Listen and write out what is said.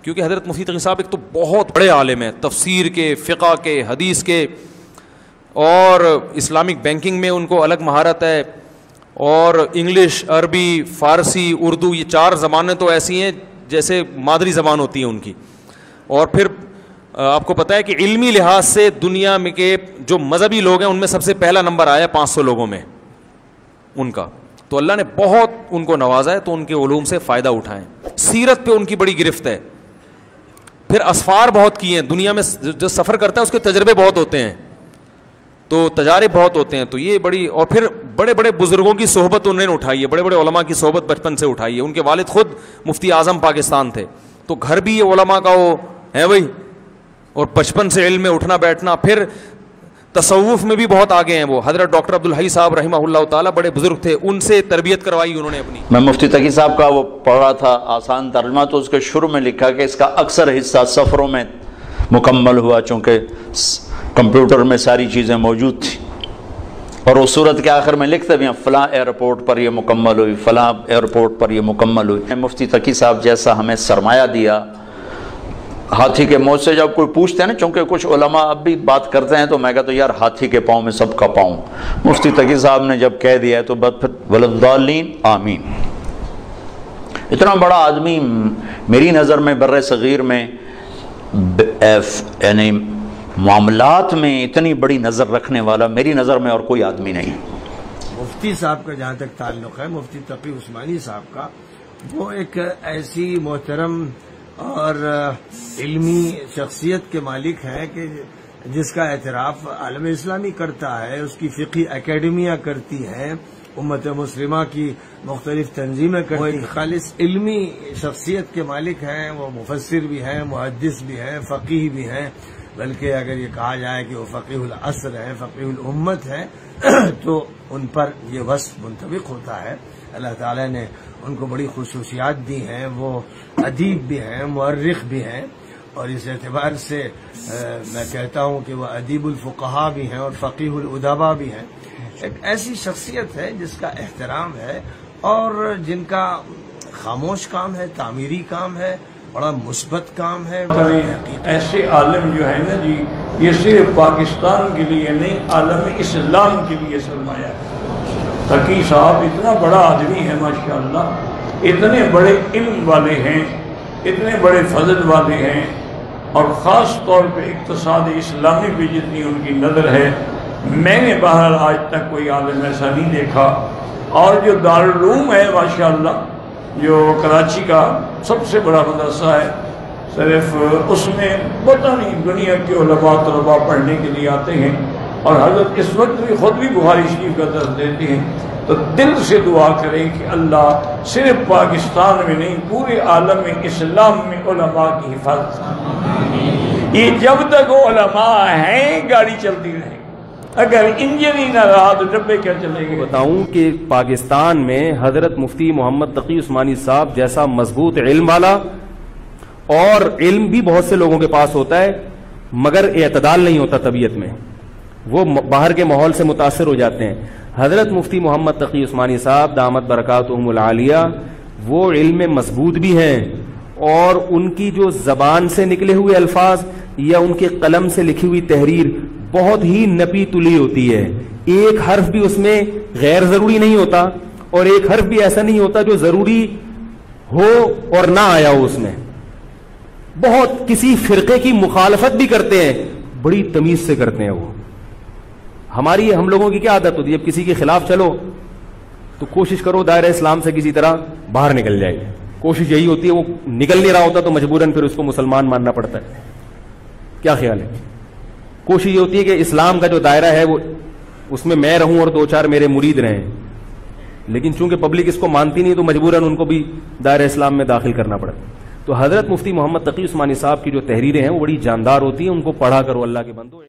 کیونکہ حضرت مفتی تقی صاحب ایک تو بہت بڑے عالم ہیں، تفسیر کے، فقہ کے، حدیث کے، اور اسلامک بینکنگ میں ان کو الگ مہارت ہے، اور انگلش، عربی، فارسی، اردو، یہ 4 زبانیں تو ایسی ہیں جیسے مادری زبان ہوتی ہیں ان کی. اور پھر آپ کو پتہ ہے کہ علمی لحاظ سے دنیا میں کے جو مذہبی لوگ ہیں ان میں سب سے پہلا نمبر آیا 500 لوگوں میں ان کا. تو اللہ نے بہت ان کو نوازا ہے، تو ان کے علوم سے فائدہ اٹھائیں. سیرت پہ ان کی بڑی گرفت ہے. پھر اسفار بہت کیے ہیں دنیا میں، جو سفر کرتا ہے اس کے تجربے بہت ہوتے ہیں، تو تجارب بہت ہوتے ہیں. تو یہ بڑی، اور پھر بڑے بڑے بزرگوں کی صحبت انہوں نے اٹھائی ہے، بڑے بڑے علماء کی صحبت بچپن سے اٹھائی ہے. ان کے والد خود مفتی اعظم پاکستان تھے، تو گھر بھی یہ علماء کا وہ ہے بھائی، اور بچپن سے علم میں اٹھنا بیٹھنا. پھر تصوف میں بھی بہت آگے ہیں وہ. حضرت ڈاکٹر عبدالحی صاحب رحمہ اللہ تعالیٰ بڑے بزرگ تھے، ان سے تربیت کروائی انہوں نے اپنی. میں مفتی تقی صاحب کا وہ پڑھ رہا تھا آسان ترجمہ، تو اس کے شروع میں لکھا کہ اس کا اکثر حصہ سفروں میں مکمل ہوا، چونکہ کمپیوٹر میں ساری چیزیں موجود تھیں. اور اس صورت کے آخر میں لکھتے بھی ہیں فلاں ایئرپورٹ پر یہ مکمل ہوئی، فلاں ایئرپورٹ پر یہ مکمل ہوئی. مفتی تقی صاحب جیسا ہمیں سرمایہ دیا، ہاتھی کے موت سے جب کوئی پوچھتے ہیں نا، چونکہ کچھ علماء اب بھی بات کرتے ہیں، تو میں کہتا ہوں یار ہاتھی کے پاؤں میں سب کا پاؤں. مفتی تقی صاحب نے جب کہہ دیا ہے تو بس پھر وللضالین آمین. اتنا بڑا آدمی میری نظر میں بر صغیر میں یعنی معاملات میں اتنی بڑی نظر رکھنے والا میری نظر میں اور کوئی آدمی نہیں. مفتی صاحب کا جہاں تک تعلق ہے، مفتی تقی عثمانی صاحب کا، وہ ایک ایسی محترم اور علمی شخصیت کے مالک ہیں کہ جس کا اعتراف عالم اسلامی کرتا ہے، اس کی فقہی اکیڈمیاں کرتی ہیں، امت مسلمہ کی مختلف تنظیمیں کرتی ہیں. وہ ایک خالص علمی شخصیت کے مالک ہیں. وہ مفسر بھی ہیں، محدث بھی ہیں، فقیہ بھی ہیں، بلکہ اگر یہ کہا جائے کہ وہ فقیہ العصر ہیں، فقیہ الامت ہیں، تو ان پر یہ وصف منطبق ہوتا ہے. اللہ تعالیٰ نے ان کو بڑی خصوصیات دی ہیں. وہ ادیب بھی ہیں، مورخ بھی ہیں، اور اس اعتبار سے میں کہتا ہوں کہ وہ ادیب الفقہاء بھی ہیں اور فقیہ الادباء بھی ہیں. ایک ایسی شخصیت ہے جس کا احترام ہے اور جن کا خاموش کام ہے، تعمیری کام ہے، بڑا مثبت کام ہے. ایسے عالم جو ہے نا جی، یہ صرف پاکستان کے لیے نہیں، عالم اسلام کے لیے سرمایہ ہے. تقی صاحب اتنا بڑا آدمی ہے ماشاءاللہ، اتنے بڑے علم والے ہیں، اتنے بڑے فضل والے ہیں، اور خاص طور پہ اقتصاد اسلامی پہ جتنی ان کی نظر ہے، میں نے بہرحال آج تک کوئی عالم ایسا نہیں دیکھا. اور جو دارالعلوم ہے ماشاءاللہ، جو کراچی کا سب سے بڑا مدرسہ ہے، صرف اس میں پتہ نہیں دنیا کے علماء طلباء پڑھنے کے لیے آتے ہیں، اور حضرت اس وقت بھی خود بھی بخاری شریف کا درس دیتے ہیں. تو دل سے دعا کریں کہ اللہ صرف پاکستان میں نہیں، پورے عالم اسلام میں علماء کی حفاظت. یہ جب تک علماء ہیں گاڑی چلتی رہے، اگر انجن ہی نہ رہا تو ڈبے کیا چلیں گے. بتاؤں کہ پاکستان میں حضرت مفتی محمد تقی عثمانی صاحب جیسا مضبوط علم والا، اور علم بھی بہت سے لوگوں کے پاس ہوتا ہے مگر اعتدال نہیں ہوتا طبیعت میں، وہ باہر کے ماحول سے متاثر ہو جاتے ہیں. حضرت مفتی محمد تقی عثمانی صاحب دامت برکاتہم العالیہ وہ علم میں مضبوط بھی ہیں، اور ان کی جو زبان سے نکلے ہوئے الفاظ یا ان کے قلم سے لکھی ہوئی تحریر بہت ہی نپی تلی ہوتی ہے. ایک حرف بھی اس میں غیر ضروری نہیں ہوتا، اور ایک حرف بھی ایسا نہیں ہوتا جو ضروری ہو اور نہ آیا ہو اس میں. بہت کسی فرقے کی مخالفت بھی کرتے ہیں، بڑی تمیز سے کرتے ہیں. وہ ہم لوگوں کی کیا عادت ہوتی ہے، جب کسی کے خلاف چلو تو کوشش کرو دائرہ اسلام سے کسی طرح باہر نکل جائے. کوشش یہی ہوتی ہے، وہ نکل نہیں رہا ہوتا تو مجبوراً پھر اس کو مسلمان ماننا پڑتا ہے. کیا خیال ہے؟ کوشش یہ ہوتی ہے کہ اسلام کا جو دائرہ ہے وہ اس میں رہوں اور 2-4 میرے مرید رہیں، لیکن چونکہ پبلک اس کو مانتی نہیں تو مجبوراً ان کو بھی دائرہ اسلام میں داخل کرنا پڑتا. تو حضرت مفتی محمد تقی عثمانی صاحب کی جو تحریریں ہیں وہ بڑی جاندار ہوتی ہیں، ان کو پڑھا کرو اللہ کے بندو.